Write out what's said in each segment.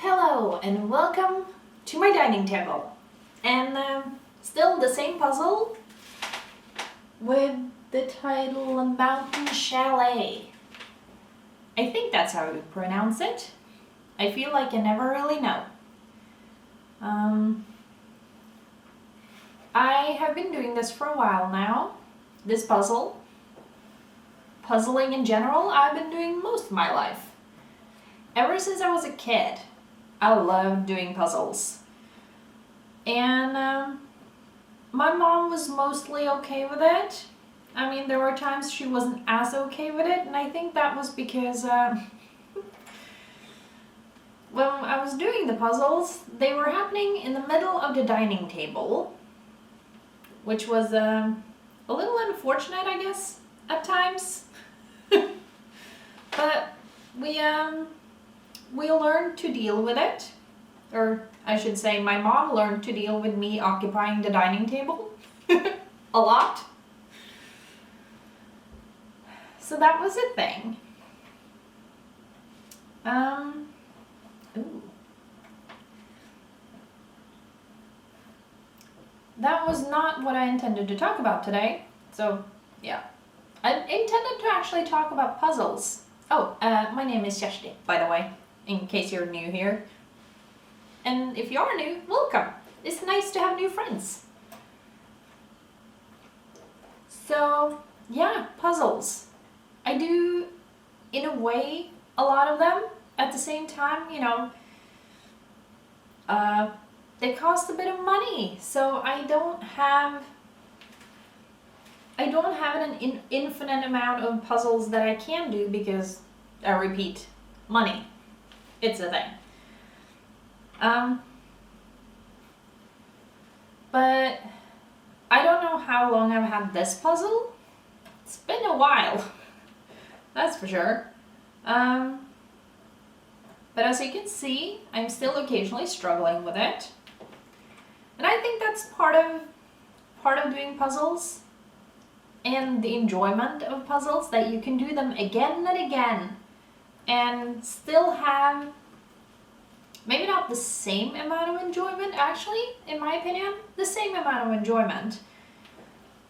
Hello and welcome to my dining table. And still the same puzzle with the title Mountain Chalet. I think that's how you pronounce it. I feel like I never really know. I have been doing this for a while now. This puzzle. Puzzling in general, I've been doing most of my life. Ever since I was a kid, I loved doing puzzles. And my mom was mostly okay with it. I mean, there were times she wasn't as okay with it, and I think that was because when I was doing the puzzles, they were happening in the middle of the dining table, which was a little unfortunate, I guess, at times. But we learned to deal with it, or I should say my mom learned to deal with me occupying the dining table a lot. So that was a thing. That was not what I intended to talk about today. So yeah, I intended to actually talk about puzzles. Oh, my name is Kersti, by the way, in case you're new here. And if you are new, welcome. It's nice to have new friends. So, yeah, puzzles. I do, in a way, a lot of them. At the same time, they cost a bit of money. So I don't have an infinite amount of puzzles that I can do because, I repeat, money. It's a thing. But I don't know how long I've had this puzzle. It's been a while, that's for sure. But as you can see, I'm still occasionally struggling with it. And I think that's part of doing puzzles and the enjoyment of puzzles, that you can do them again and again and still have maybe not the same amount of enjoyment, actually, in my opinion, the same amount of enjoyment.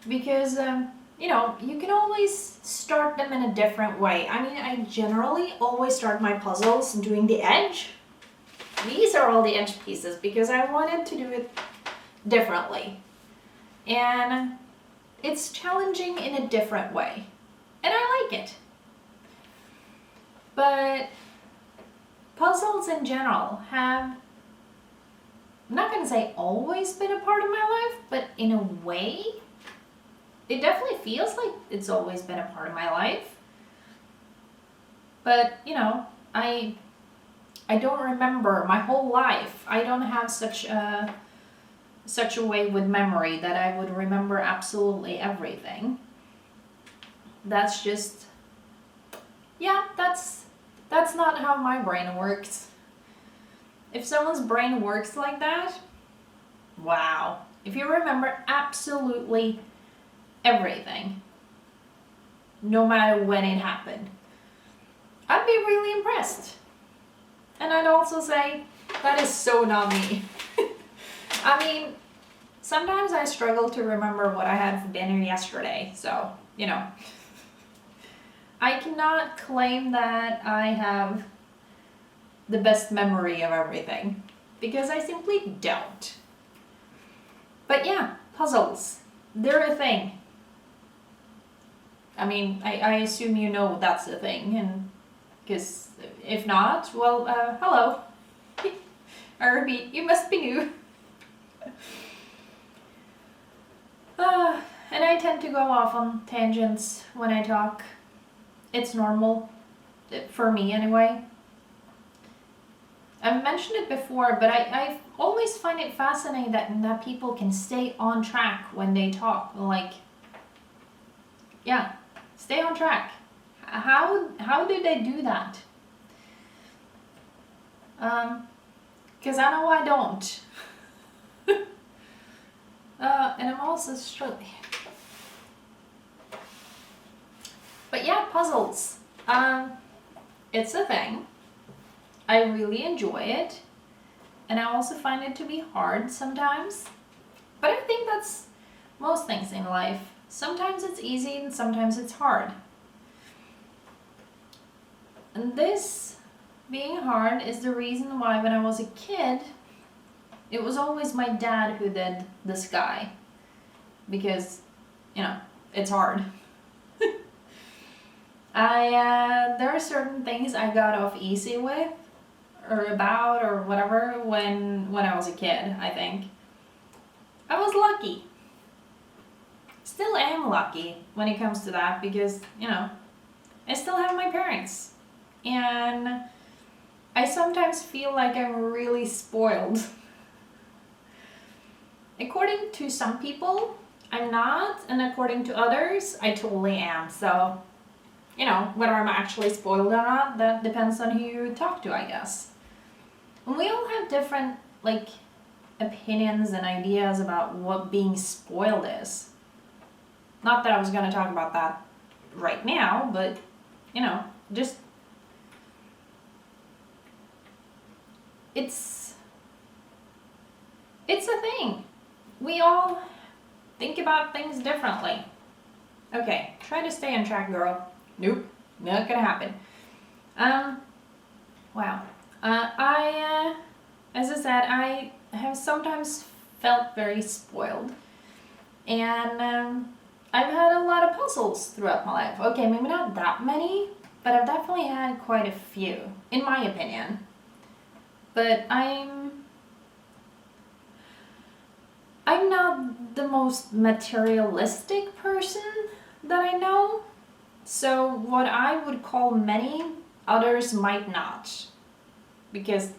Because, you can always start them in a different way. I mean, I generally always start my puzzles doing the edge. These are all the edge pieces because I wanted to do it differently. And it's challenging in a different way. And I like it. But puzzles in general have, I'm not going to say always been a part of my life, but in a way, it definitely feels like it's always been a part of my life. But, I don't remember my whole life. I don't have such a way with memory that I would remember absolutely everything. That's just, that's not how my brain works. If someone's brain works like that, wow. If you remember absolutely everything, no matter when it happened, I'd be really impressed. And I'd also say, that is so not me. I mean, sometimes I struggle to remember what I had for dinner yesterday, so, I cannot claim that I have the best memory of everything, because I simply don't. But yeah, puzzles, they're a thing. I mean, I assume you know that's a thing, and because if not, well, hello. I repeat, you must be new. And I tend to go off on tangents when I talk. It's normal, for me anyway. I've mentioned it before, but I always find it fascinating that people can stay on track when they talk. Like, yeah, stay on track. How do they do that? Because I know I don't. And I'm also struggling. But yeah, puzzles. It's a thing. I really enjoy it, and I also find it to be hard sometimes. But I think that's most things in life. Sometimes it's easy and sometimes it's hard. And this being hard is the reason why when I was a kid, it was always my dad who did the sky. Because, you know, it's hard. There are certain things I got off easy with, or about, or whatever, when I was a kid, I think. I was lucky. Still am lucky when it comes to that because, you know, I still have my parents. And I sometimes feel like I'm really spoiled. According to some people, I'm not, and according to others, I totally am. So, you know, whether I'm actually spoiled or not, that depends on who you talk to, I guess. And we all have different, like, opinions and ideas about what being spoiled is. Not that I was going to talk about that right now, but, you know, just... It's a thing. We all think about things differently. Okay, try to stay on track, girl. Nope, not gonna happen. Wow. As I said, I have sometimes felt very spoiled. And I've had a lot of puzzles throughout my life. Okay, maybe not that many, but I've definitely had quite a few, in my opinion. But I'm not the most materialistic person that I know. So what I would call many, others might not. Because,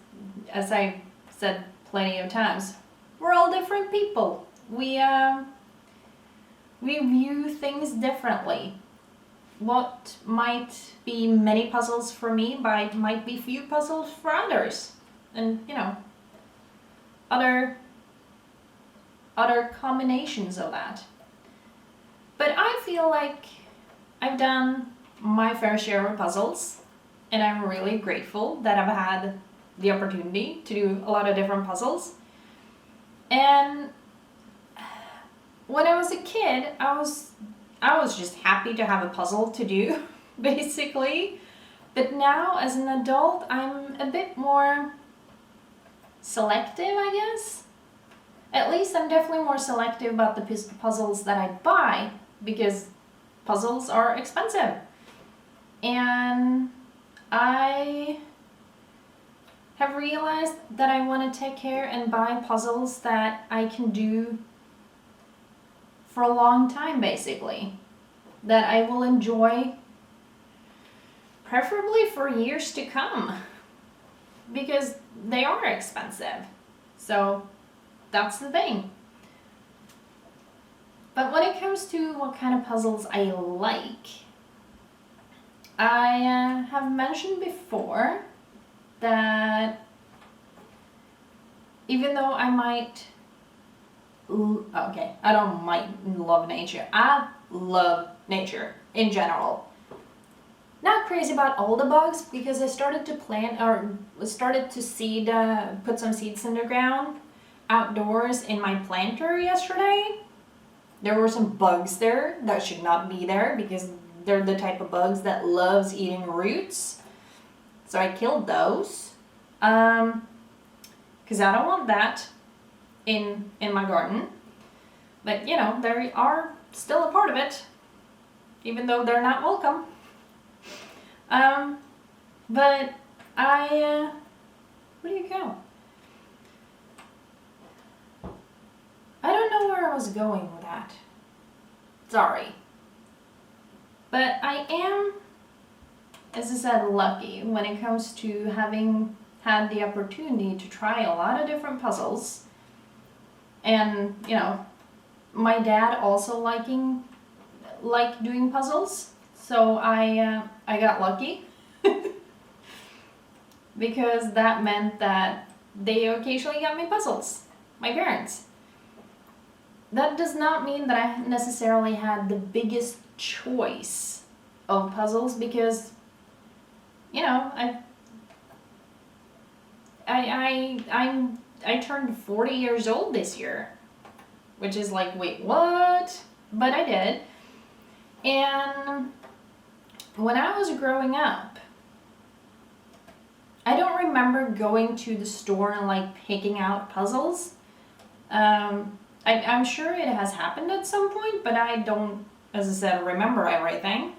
as I said plenty of times, we're all different people. We view things differently. What might be many puzzles for me might be few puzzles for others. And, you know, other combinations of that. But I feel like I've done my fair share of puzzles, and I'm really grateful that I've had the opportunity to do a lot of different puzzles. And when I was a kid, I was just happy to have a puzzle to do, basically. But now, as an adult, I'm a bit more selective, I guess. At least I'm definitely more selective about the puzzles that I buy, because puzzles are expensive. And I have realized that I want to take care and buy puzzles that I can do for a long time, basically. That I will enjoy, preferably for years to come. Because they are expensive. So that's the thing. But when it comes to what kind of puzzles I like, I have mentioned before that even though I might, I don't might love nature. I love nature in general. Not crazy about all the bugs, because I started to plant or started to put some seeds in the ground outdoors in my planter yesterday. There were some bugs there that should not be there because they're the type of bugs that loves eating roots. So I killed those. Because I don't want that in my garden. But you know, they are still a part of it, even though they're not welcome. But where do you go? I don't know where I was going with that. Sorry. But I am, as I said, lucky when it comes to having had the opportunity to try a lot of different puzzles. And, you know, my dad also liked doing puzzles. So I got lucky. Because that meant that they occasionally got me puzzles. My parents. That does not mean that I necessarily had the biggest choice of puzzles, because, you know, I turned 40 years old this year, which is like, wait, what? But I did. And when I was growing up, I don't remember going to the store and like picking out puzzles. I'm sure it has happened at some point, but I don't, as I said, remember everything.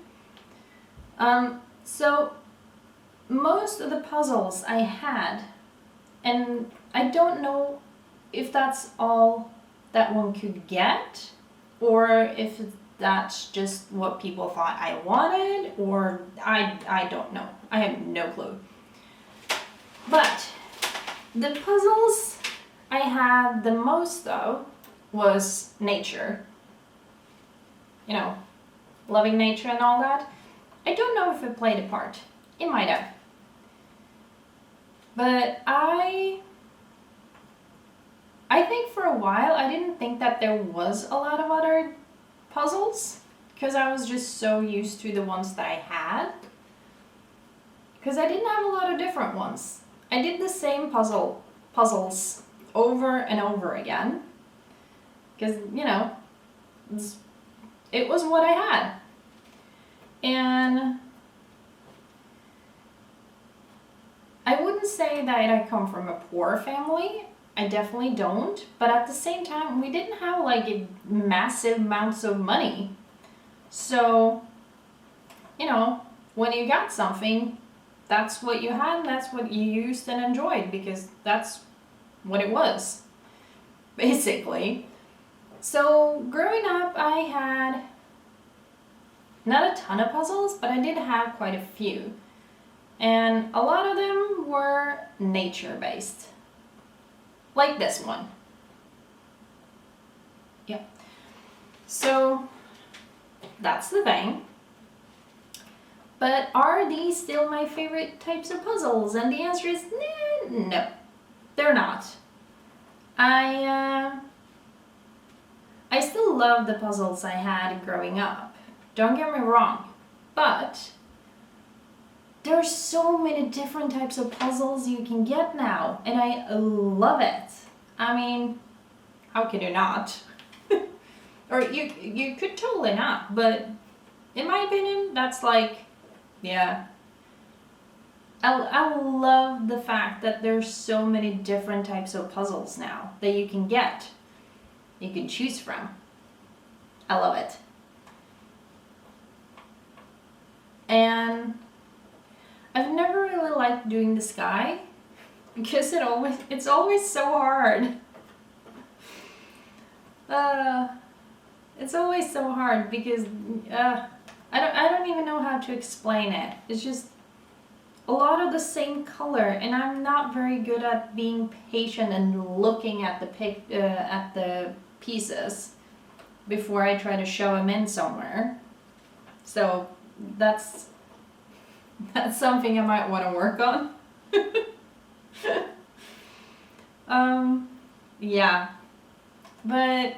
So most of the puzzles I had, and I don't know if that's all that one could get, or if that's just what people thought I wanted, or I don't know. I have no clue. But the puzzles I had the most of was nature. You know, loving nature and all that. I don't know if it played a part. It might have. But I think for a while I didn't think that there was a lot of other puzzles because I was just so used to the ones that I had. Because I didn't have a lot of different ones. I did the same puzzles over and over again. Because, you know, it was what I had. And I wouldn't say that I come from a poor family. I definitely don't. But at the same time, we didn't have like massive amounts of money. So, you know, when you got something, that's what you had and that's what you used and enjoyed because that's what it was, basically. So growing up, I had not a ton of puzzles, but I did have quite a few. And a lot of them were nature-based. Like this one. Yeah. So that's the thing. But are these still my favorite types of puzzles? And the answer is no, they're not. I still love the puzzles I had growing up. Don't get me wrong. But there are so many different types of puzzles you can get now. And I love it. I mean, how could you not? Or you could totally not. But in my opinion, that's like, yeah. I love the fact that there's so many different types of puzzles now that you can get. You can choose from. I love it. And I've never really liked doing the sky because it's always so hard. It's always so hard because I don't even know how to explain it. It's just a lot of the same color, and I'm not very good at being patient and looking at the pieces before I try to show them in somewhere. So that's something I might want to work on. Yeah, but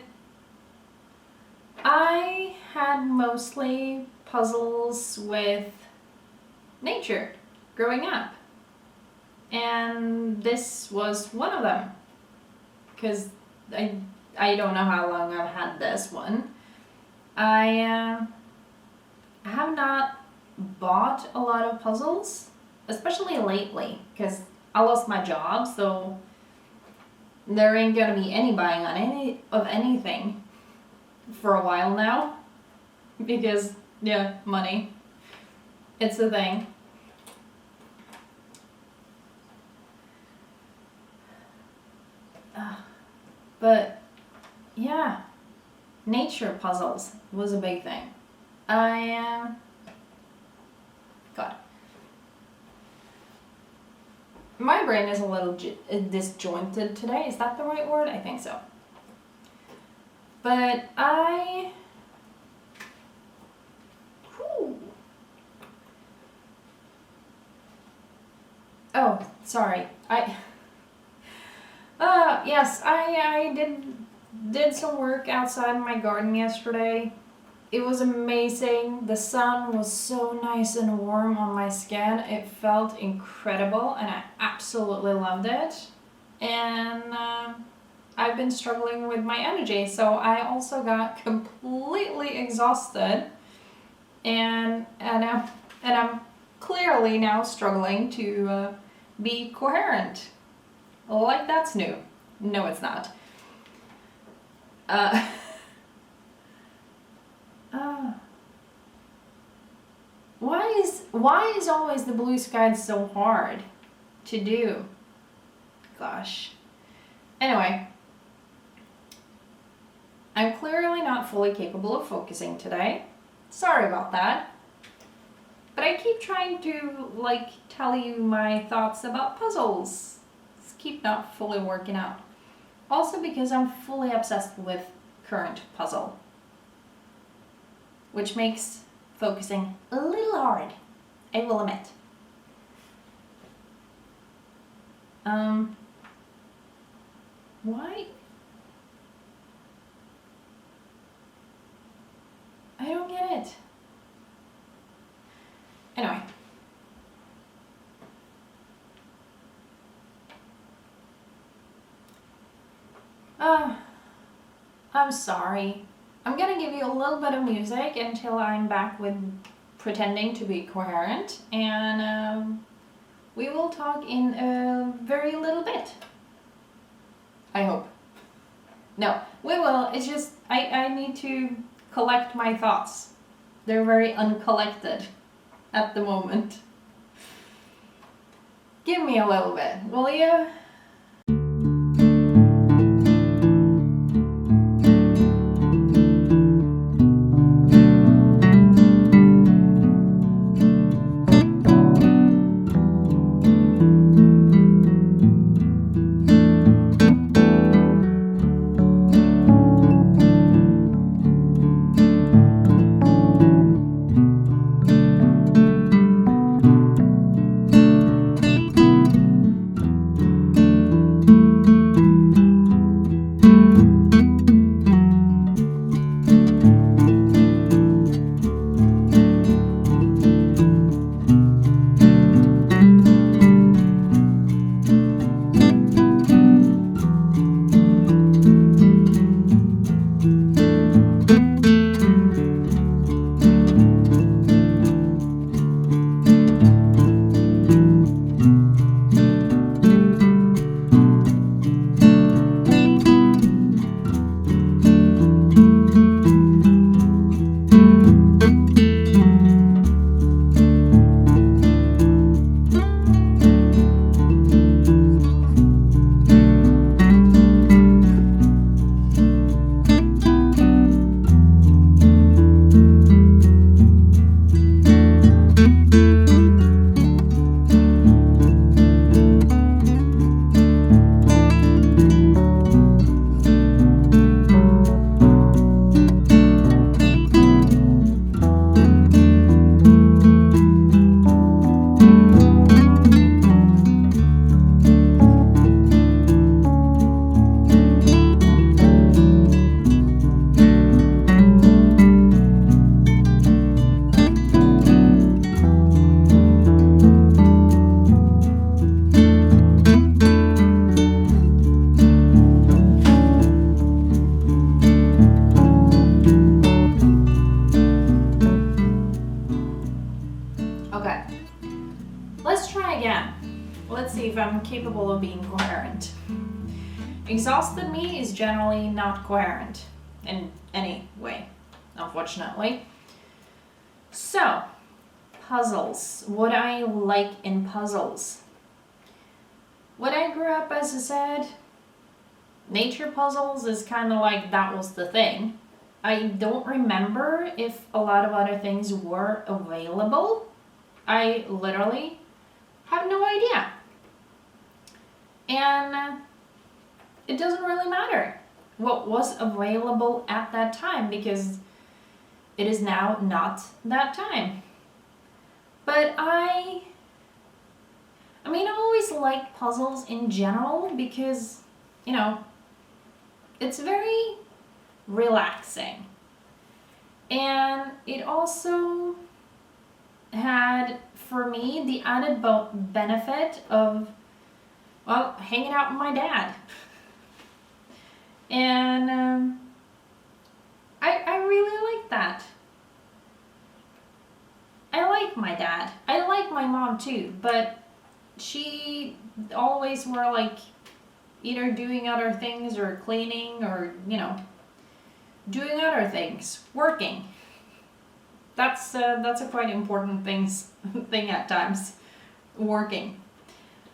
I had mostly puzzles with nature growing up, and this was one of them because I don't know how long I've had this one. I have not bought a lot of puzzles, especially lately, because I lost my job, so there ain't gonna be any buying on anything for a while now, because yeah, money. It's a thing. But yeah, nature puzzles was a big thing. God. My brain is a little disjointed today. Is that the right word? I think so. But Oh, sorry. Yes, I did some work outside my garden yesterday. It was amazing. The sun was so nice and warm on my skin. It felt incredible and I absolutely loved it. And I've been struggling with my energy, so I also got completely exhausted. And I'm clearly now struggling to be coherent. Like that's new. No, it's not. Why is always the blue sky so hard to do? Gosh. Anyway, I'm clearly not fully capable of focusing today. Sorry about that. But I keep trying to tell you my thoughts about puzzles. Just keep not fully working out. Also because I'm fully obsessed with current puzzle, which makes focusing a little hard, I will admit. Why? I don't get it. Anyway. I'm sorry. I'm gonna give you a little bit of music until I'm back with pretending to be coherent, and we will talk in a very little bit. I hope. No, we will. It's just I need to collect my thoughts. They're very uncollected at the moment. Give me a little bit, will you? If I'm capable of being coherent. Exhausted me is generally not coherent in any way, unfortunately. So, puzzles. What I like in puzzles. When I grew up, as I said, nature puzzles is kind of like that was the thing. I don't remember if a lot of other things were available. I literally have no idea. And it doesn't really matter what was available at that time because it is now not that time. But I always like puzzles in general because, it's very relaxing. And it also had, for me, the added benefit of, well, hanging out with my dad. And I really like that. I like my dad. I like my mom too, but she always were like either doing other things or cleaning or, you know, doing other things, working. That's a quite important thing at times, working.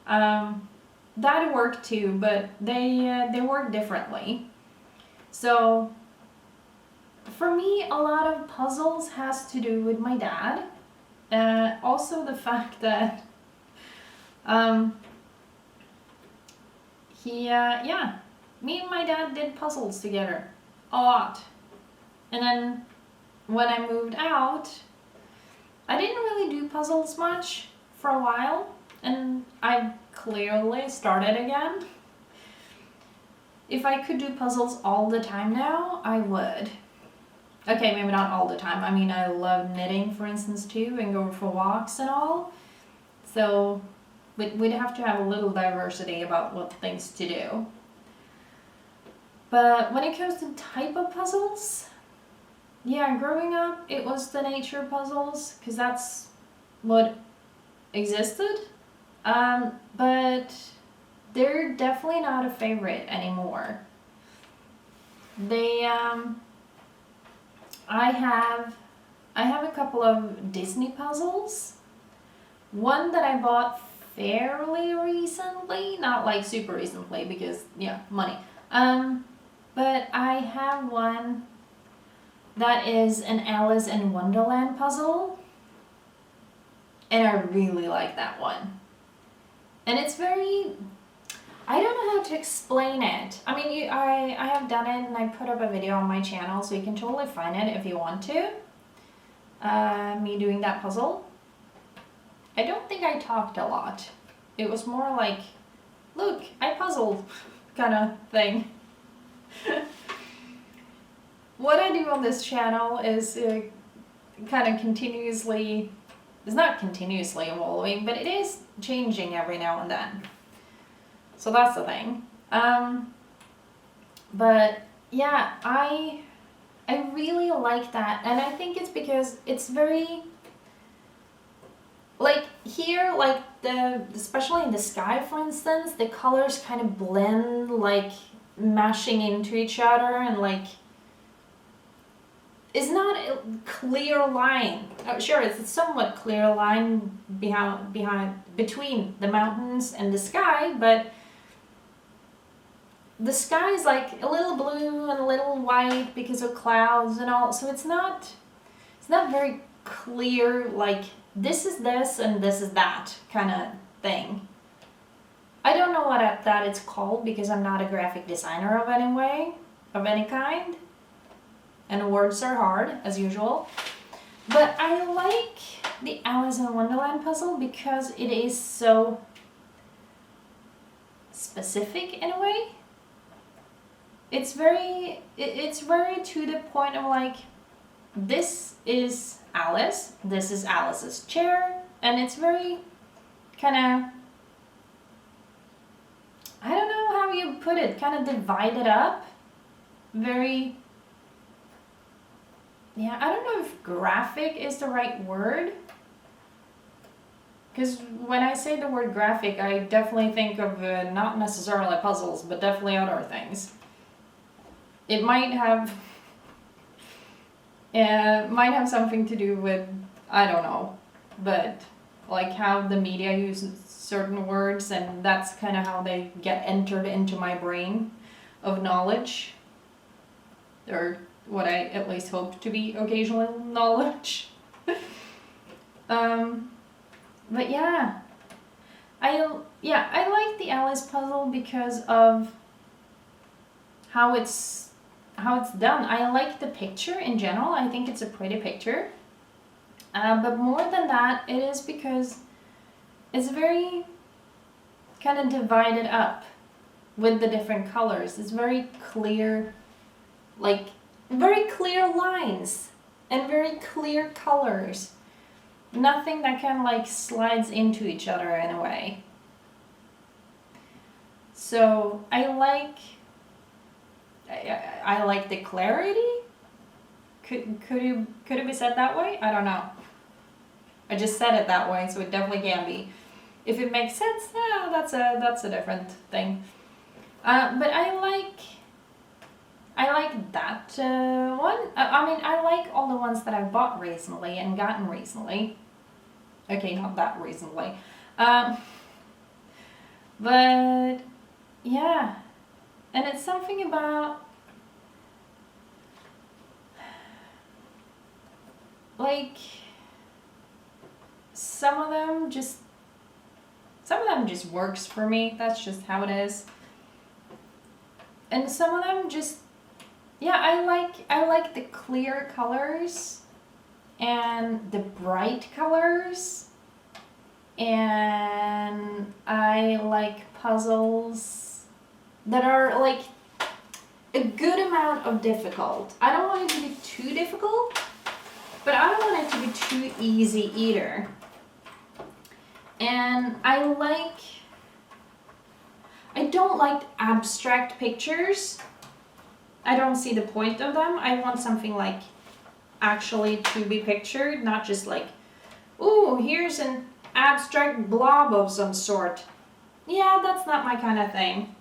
Dad worked too, but they work differently. So for me, a lot of puzzles has to do with my dad. Also the fact that me and my dad did puzzles together a lot. And then when I moved out, I didn't really do puzzles much for a while, and I clearly started again. If I could do puzzles all the time now, I would. Okay, maybe not all the time. I mean, I love knitting, for instance, too, and go for walks and all. So we'd have to have a little diversity about what things to do. But when it comes to type of puzzles, yeah, growing up, it was the nature puzzles, because that's what existed. But they're definitely not a favorite anymore. I have a couple of Disney puzzles. One that I bought fairly recently, not like super recently because, yeah, money. But I have one that is an Alice in Wonderland puzzle. And I really like that one. And it's very, I don't know how to explain it. I mean, I have done it and I put up a video on my channel, so you can totally find it if you want to. Me doing that puzzle. I don't think I talked a lot. It was more like, look, I puzzled kind of thing. What I do on this channel is kind of continuously, it's not continuously evolving, but it is changing every now and then. So that's the thing. But yeah, I really like that, and I think it's because it's very, like here, like especially in the sky, for instance, the colors kind of blend, like mashing into each other, and like it's not a clear line. Sure, it's a somewhat clear line between the mountains and the sky, but the sky is like a little blue and a little white because of clouds and all. So it's not very clear, like this is this and this is that kind of thing. I don't know what that it's called because I'm not a graphic designer of any kind. And words are hard, as usual. But I like the Alice in Wonderland puzzle because it is so specific in a way. It's very to the point of like, this is Alice, this is Alice's chair, and it's very kind of, I don't know how you put it, kind of divided up. Very, yeah, I don't know if graphic is the right word. Because when I say the word graphic, I definitely think of not necessarily puzzles, but definitely other things. It might have something to do with, I don't know, but like how the media uses certain words, and that's kind of how they get entered into my brain of knowledge. Or what I at least hope to be occasional knowledge. But yeah, I like the Alice puzzle because of how it's done. I like the picture in general. I think it's a pretty picture. But more than that, it is because it's very kind of divided up with the different colors. It's very clear, like very clear lines. and very clear colors. Nothing that kind of like slides into each other in a way. So I like the clarity. Could it be said that way? I don't know. I just said it that way, so it definitely can be. If it makes sense, no, that's a different thing. But I like that one. I mean, I like all the ones that I've bought recently and gotten recently. Okay, not that recently. But yeah, and it's something about like some of them just works for me. That's just how it is. And some of them just, yeah, I like the clear colors and the bright colors, and I like puzzles that are like a good amount of difficult. I don't want it to be too difficult, but I don't want it to be too easy either. And I don't like abstract pictures. I don't see the point of them. I want something like actually to be pictured, not just like, ooh, here's an abstract blob of some sort. Yeah, that's not my kind of thing.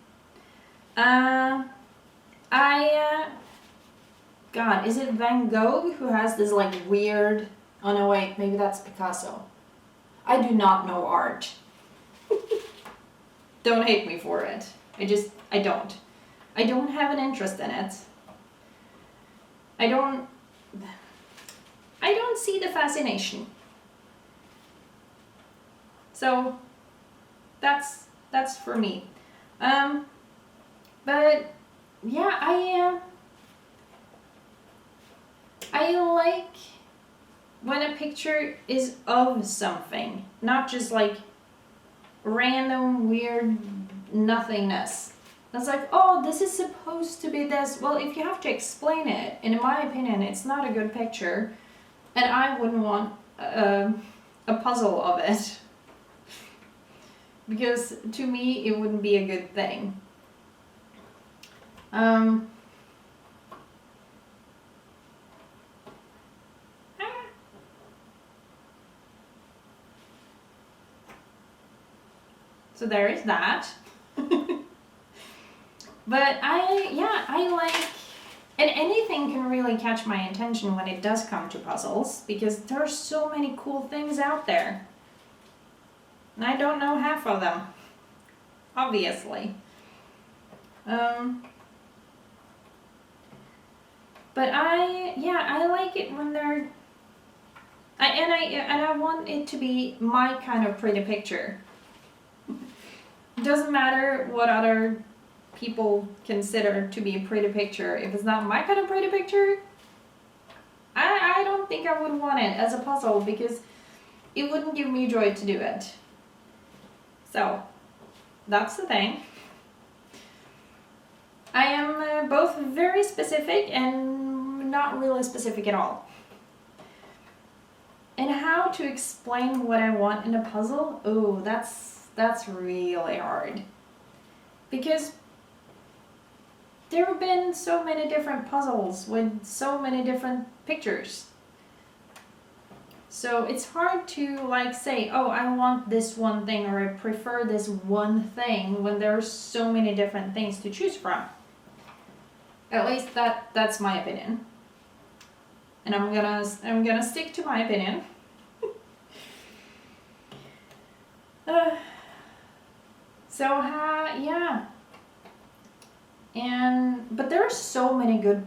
God, is it Van Gogh who has this like weird, oh no wait, maybe that's Picasso. I do not know art. Don't hate me for it. I don't. I don't have an interest in it. I don't see the fascination. So that's for me. But yeah, I like when a picture is of something, not just like random weird nothingness. That's like, oh, this is supposed to be this. Well, if you have to explain it, in my opinion, it's not a good picture, and I wouldn't want a puzzle of it. Because to me, it wouldn't be a good thing. So there is that. But I like, and anything can really catch my attention when it does come to puzzles, because there are so many cool things out there. And I don't know half of them, obviously. But I like it when they're, I want it to be my kind of pretty picture. It doesn't matter what other people consider to be a pretty picture. If it's not my kind of pretty picture, I don't think I would want it as a puzzle, because it wouldn't give me joy to do it. So that's the thing. I am both very specific and not really specific at all. And how to explain what I want in a puzzle? Oh, that's really hard. Because there have been so many different puzzles with so many different pictures. So it's hard to like say, oh, I want this one thing, or I prefer this one thing, when there are so many different things to choose from. At least that's my opinion. And I'm gonna stick to my opinion. Yeah. But there are so many good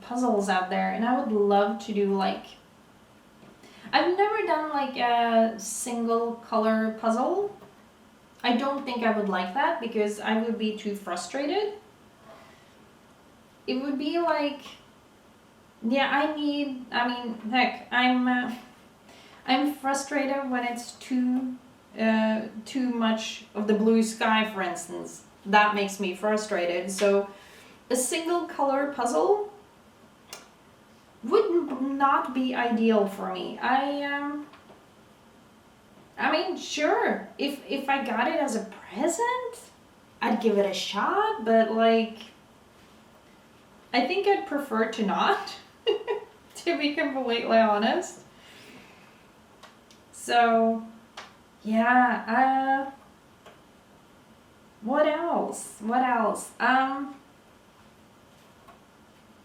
puzzles out there, and I would love to do like, I've never done like a single color puzzle. I don't think I would like that, because I would be too frustrated. It would be like, yeah, heck, I'm frustrated when it's too much of the blue sky, for instance. That makes me frustrated. So a single color puzzle, would not be ideal for me. I mean, sure, if I got it as a present, I'd give it a shot, but like, I think I'd prefer to not, to be completely honest. So, yeah, what else? What else? I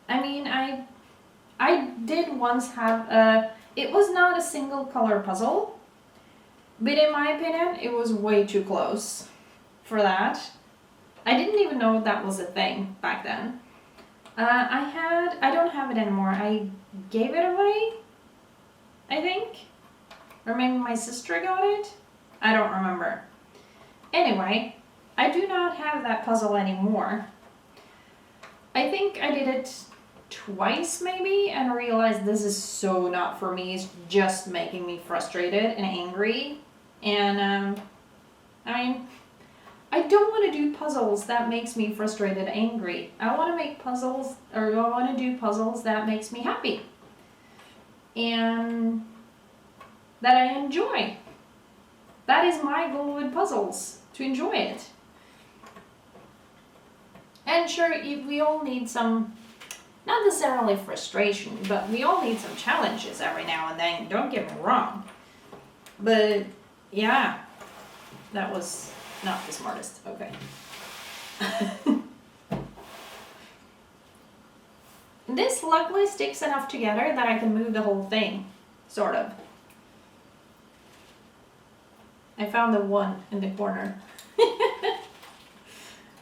mean, I did once have it was not a single color puzzle, but in my opinion, it was way too close for that. I didn't even know that was a thing back then. I don't have it anymore. I gave it away, I think. Or maybe my sister got it. I don't remember. Anyway, I do not have that puzzle anymore. I think I did it twice maybe and realized this is so not for me. It's just making me frustrated and angry. And I mean, I don't want to do puzzles that makes me frustrated and angry. I want to make puzzles, or I want to do puzzles that makes me happy. And that I enjoy. That is my goal with puzzles, to enjoy it. And sure, we all need some, not necessarily frustration, but we all need some challenges every now and then, don't get me wrong. But yeah, that was not the smartest. Okay. This luckily sticks enough together that I can move the whole thing, sort of. I found the one in the corner.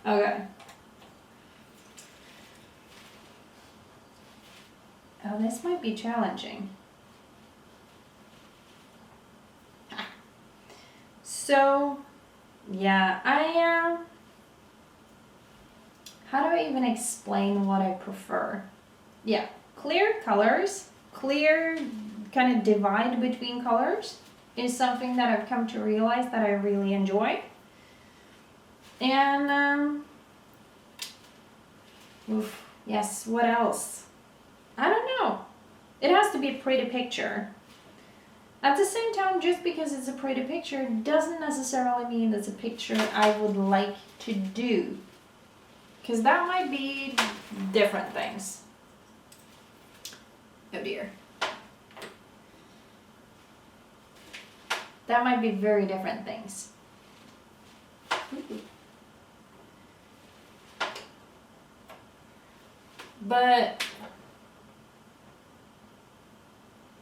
Okay. Oh, this might be challenging. So, yeah, how do I even explain what I prefer? Yeah, clear colors, clear kind of divide between colors is something that I've come to realize that I really enjoy. And, yes, what else? I don't know. It has to be a pretty picture. At the same time, just because it's a pretty picture doesn't necessarily mean it's a picture I would like to do. Because that might be different things. Oh dear. That might be very different things. Ooh. But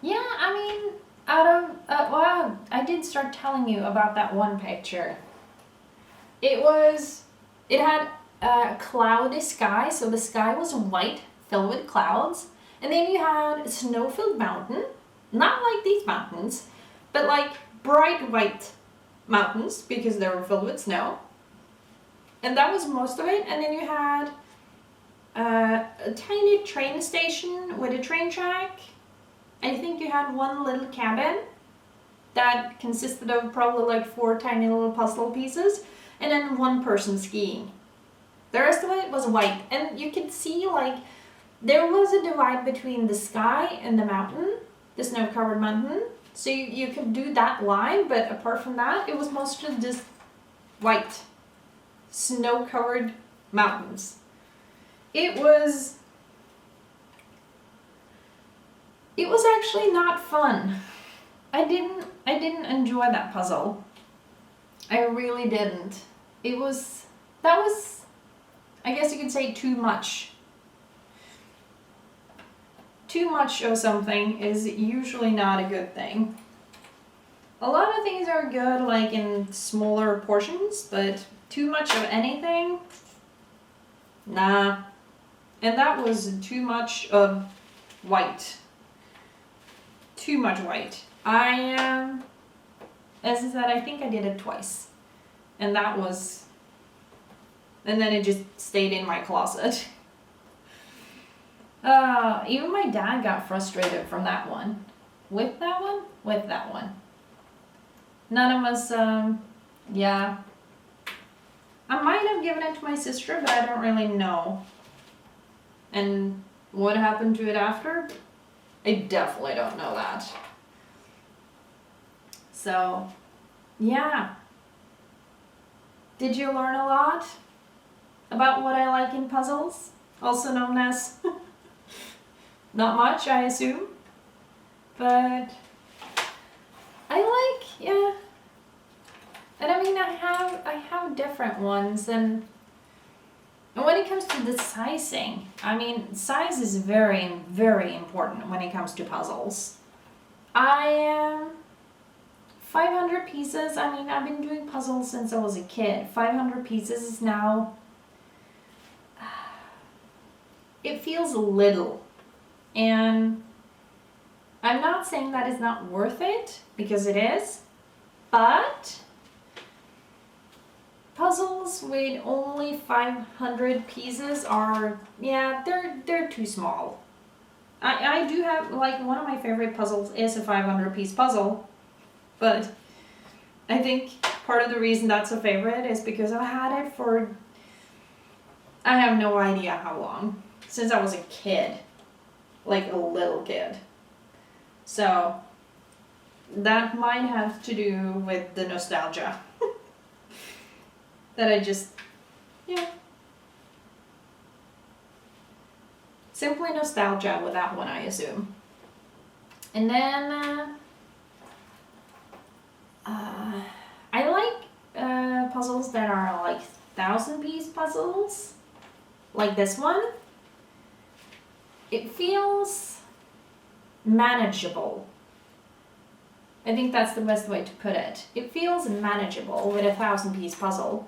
yeah, I mean, well, I did start telling you about that one picture. It had a cloudy sky, so the sky was white, filled with clouds, and then you had a snow-filled mountain, not like these mountains, but like bright white mountains because they were filled with snow. And that was most of it, and then you had a tiny train station with a train track. I think you had one little cabin that consisted of probably like 4 tiny little puzzle pieces, and then one person skiing. The rest of it was white, and you could see like there was a divide between the sky and the mountain, the snow-covered mountain, so you could do that line, but apart from that, it was mostly just white, snow-covered mountains. It was actually not fun. I didn't enjoy that puzzle. I really didn't. That was, I guess you could say, too much. Too much of something is usually not a good thing. A lot of things are good, like in smaller portions, but too much of anything, nah. And that was too much of white. Too much white. As I said, I think I did it twice. And then it just stayed in my closet. Even my dad got frustrated from that one. With that one? With that one. None of us, yeah. I might have given it to my sister, but I don't really know. And what happened to it after? I definitely don't know that. So, yeah. Did you learn a lot about what I like in puzzles? Also known as not much, I assume. But I like, yeah. And I mean, I have different ones, and when it comes to the sizing, I mean, size is very, very important when it comes to puzzles. I am 500 pieces. I mean, I've been doing puzzles since I was a kid. 500 pieces is now, it feels little. And I'm not saying that it's not worth it, because it is, but puzzles with only 500 pieces are, yeah, they're too small. I do have, like, one of my favorite puzzles is a 500 piece puzzle, but I think part of the reason that's a favorite is because I've had it for, I have no idea how long, since I was a kid, like a little kid. So that might have to do with the nostalgia. That I just, yeah. Simply nostalgia with that one, I assume. And then, I like puzzles that are like 1,000-piece puzzles, like this one. It feels manageable. I think that's the best way to put it. It feels manageable with a 1,000-piece puzzle.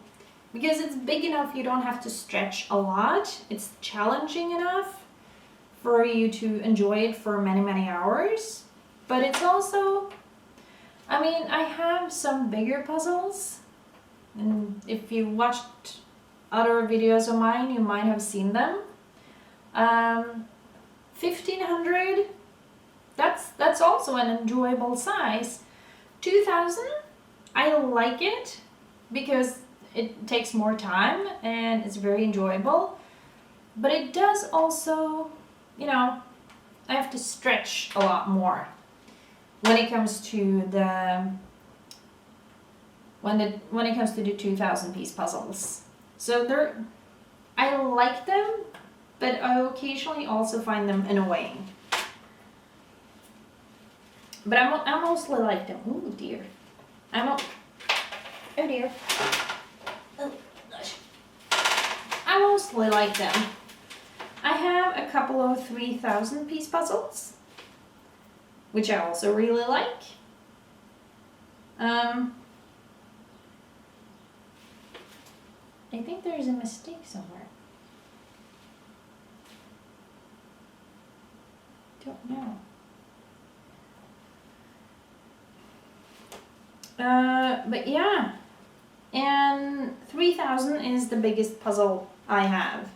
Because it's big enough, you don't have to stretch a lot. It's challenging enough for you to enjoy it for many, many hours. But it's also, I mean, I have some bigger puzzles. And if you watched other videos of mine, you might have seen them. 1,500, that's also an enjoyable size. 2,000, I like it because it takes more time and it's very enjoyable, but it does also, you know, I have to stretch a lot more when it comes to the when it comes to the 2,000-piece puzzles. So I like them, but I occasionally also find them annoying. But I mostly like them. Oh dear. Oh dear. Oh gosh. I mostly like them. I have a couple of 3,000-piece puzzles, which I also really like. I think there's a mistake somewhere. Don't know. But yeah, and 3,000 is the biggest puzzle I have.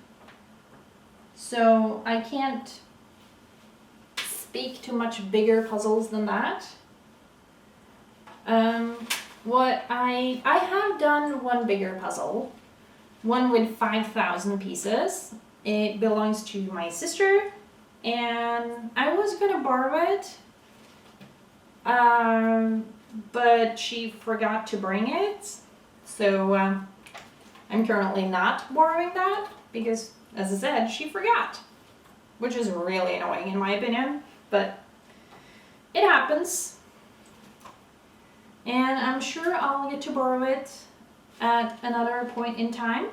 So I can't speak to much bigger puzzles than that. What I have done one bigger puzzle, one with 5,000 pieces. It belongs to my sister, and I was gonna borrow it. But she forgot to bring it, so I'm currently not borrowing that because, as I said, she forgot, which is really annoying in my opinion, but it happens, and I'm sure I'll get to borrow it at another point in time.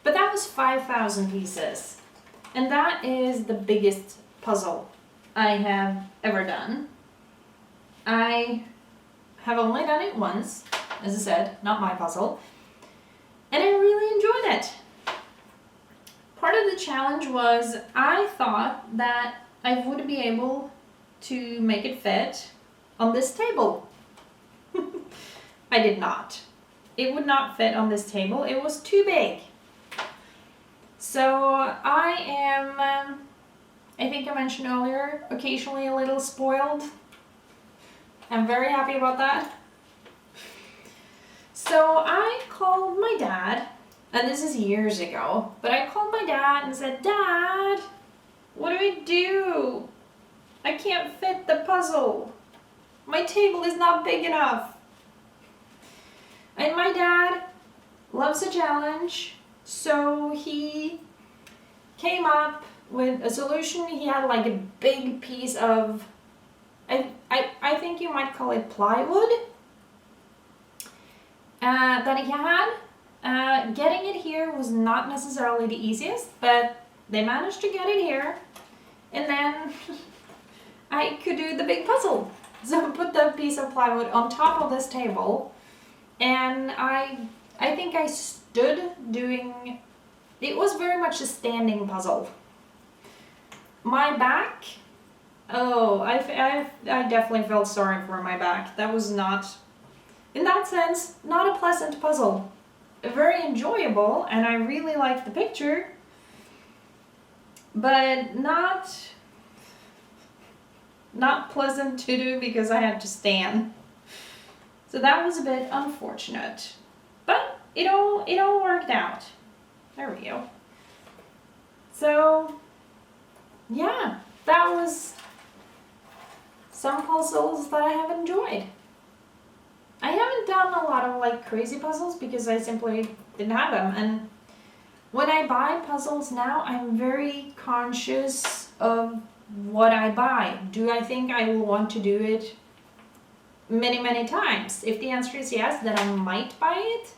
But that was 5,000 pieces, and that is the biggest puzzle I have ever done. I have only done it once, as I said, not my puzzle, and I really enjoyed it. Part of the challenge was I thought that I would be able to make it fit on this table. I did not. It would not fit on this table. It was too big. So I am, I think I mentioned earlier, occasionally a little spoiled. I'm very happy about that. So I called my dad, and this is years ago, but I called my dad and said, "Dad, what do I do? I can't fit the puzzle. My table is not big enough. And my dad loves a challenge, so he came up with a solution. He had like a big piece of, I think you might call it plywood, that he had. Getting it here was not necessarily the easiest, but they managed to get it here. And then I could do the big puzzle. So I put the piece of plywood on top of this table, and I think I stood doing, it was very much a standing puzzle. My back, oh, I definitely felt sorry for my back. That was not, in that sense, not a pleasant puzzle. Very enjoyable, and I really liked the picture, but not pleasant to do because I had to stand. So that was a bit unfortunate, but it all worked out. There we go. So yeah, that was some puzzles that I have enjoyed. I haven't done a lot of like crazy puzzles because I simply didn't have them, and when I buy puzzles now, I'm very conscious of what I buy. Do I think I will want to do it many times? If the answer is yes, then I might buy it.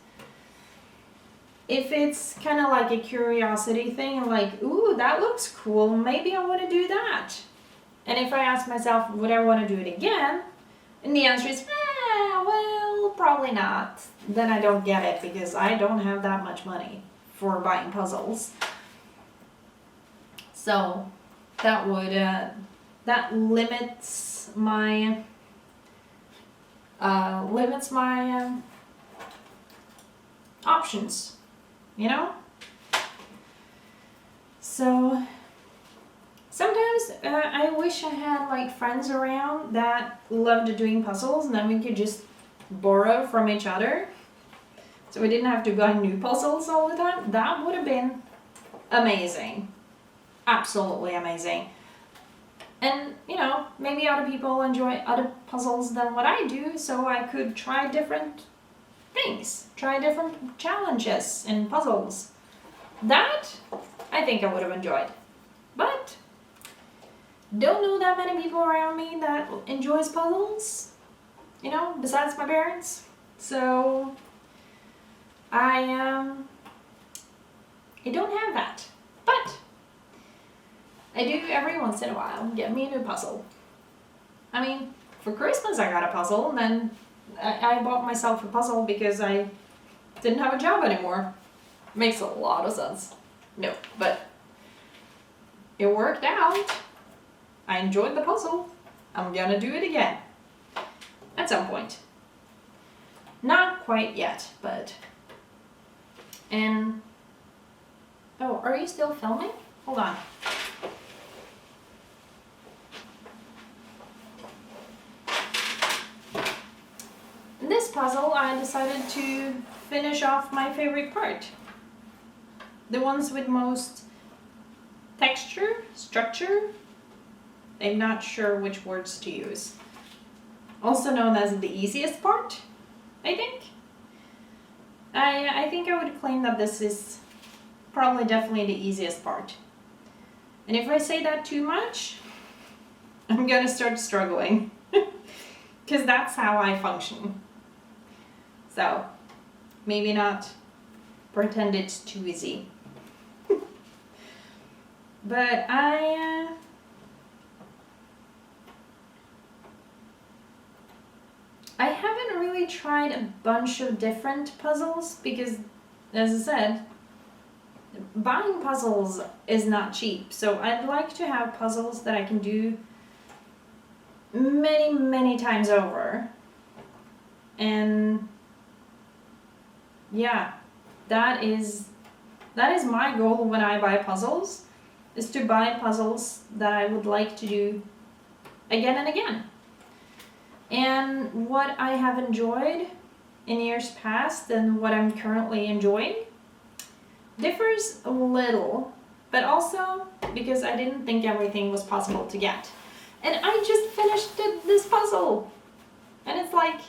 If it's kind of like a curiosity thing, I'm like, ooh, that looks cool, maybe I want to do that. And if I ask myself, would I want to do it again? And the answer is, well, probably not. Then I don't get it because I don't have that much money for buying puzzles. So that would that limits my options, you know. So sometimes I wish I had like friends around that loved doing puzzles, and then we could just borrow from each other, so we didn't have to buy new puzzles all the time. That would have been amazing. Absolutely amazing. And you know, maybe other people enjoy other puzzles than what I do, so I could try different things, try different challenges in puzzles. That I think I would have enjoyed. But don't know that many people around me that enjoys puzzles, you know, besides my parents. So I don't have that. But I do every once in a while get me a new puzzle. I mean, for Christmas I got a puzzle, and then I bought myself a puzzle because I didn't have a job anymore. Makes a lot of sense. No, but it worked out. I enjoyed the puzzle. I'm gonna do it again. At some point. Not quite yet, but... And... Oh, are you still filming? Hold on. In this puzzle, I decided to finish off my favorite part. The ones with most texture, structure. I'm not sure which words to use. Also known as the easiest part, I think. I think I would claim that this is probably definitely the easiest part. And if I say that too much, I'm gonna start struggling. Because that's how I function. So, maybe not pretend it's too easy. But I haven't really tried a bunch of different puzzles because, as I said, buying puzzles is not cheap. So I'd like to have puzzles that I can do many times over. And yeah, that is my goal when I buy puzzles, is to buy puzzles that I would like to do again and again. And what I have enjoyed in years past and what I'm currently enjoying differs a little, but also because I didn't think everything was possible to get. And I just finished this puzzle. And it's like,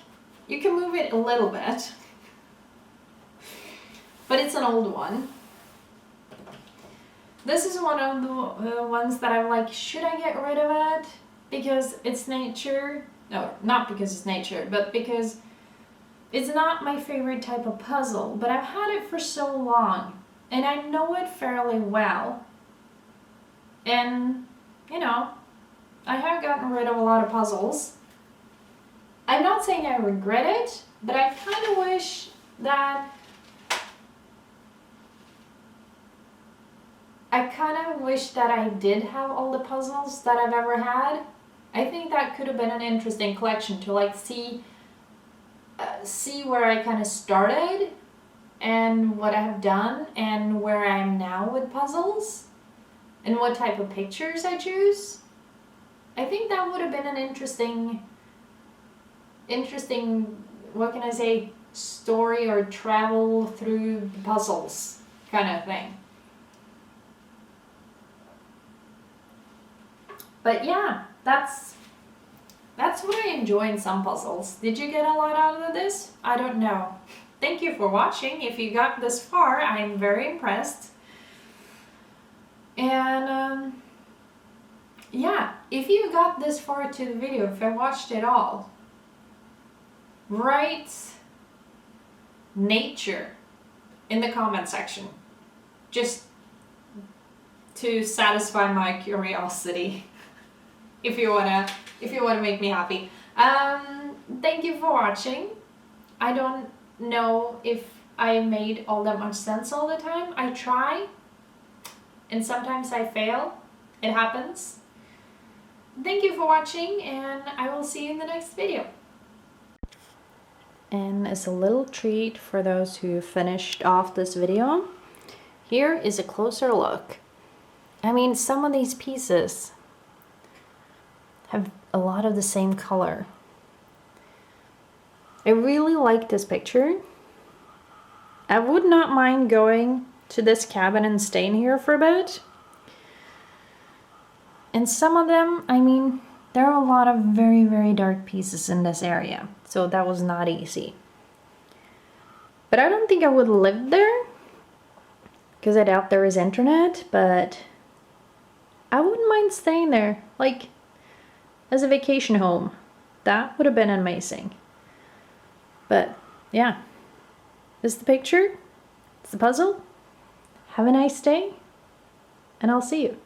you can move it a little bit. But it's an old one. This is one of the ones that I'm like, should I get rid of it? Because it's nature. No, not because it's nature, but because it's not my favorite type of puzzle. But I've had it for so long. And I know it fairly well. And, you know, I have gotten rid of a lot of puzzles. I'm not saying I regret it, but I kind of wish that I did have all the puzzles that I've ever had. I think that could have been an interesting collection to like see where I kind of started and what I have done and where I am now with puzzles and what type of pictures I choose. I think that would have been an interesting, what can I say, story or travel through puzzles kind of thing. But yeah, that's what I enjoy in some puzzles. Did you get a lot out of this? I don't know. Thank you for watching. If you got this far, I'm very impressed. And yeah, if you got this far to the video, if I watched it all, write nature in the comment section. Just to satisfy my curiosity. If you wanna make me happy. Thank you for watching. I don't know if I made all that much sense all the time. I try, and sometimes I fail. It happens. Thank you for watching, and I will see you in the next video. And as a little treat for those who finished off this video, here is a closer look. I mean, some of these pieces have a lot of the same color. I really like this picture. I would not mind going to this cabin and staying here for a bit. And some of them, I mean, there are a lot of very, very dark pieces in this area. So that was not easy. But I don't think I would live there, because I doubt there is internet, but I wouldn't mind staying there, like as a vacation home. That would have been amazing. But yeah, this is the picture, it's the puzzle. Have a nice day, and I'll see you.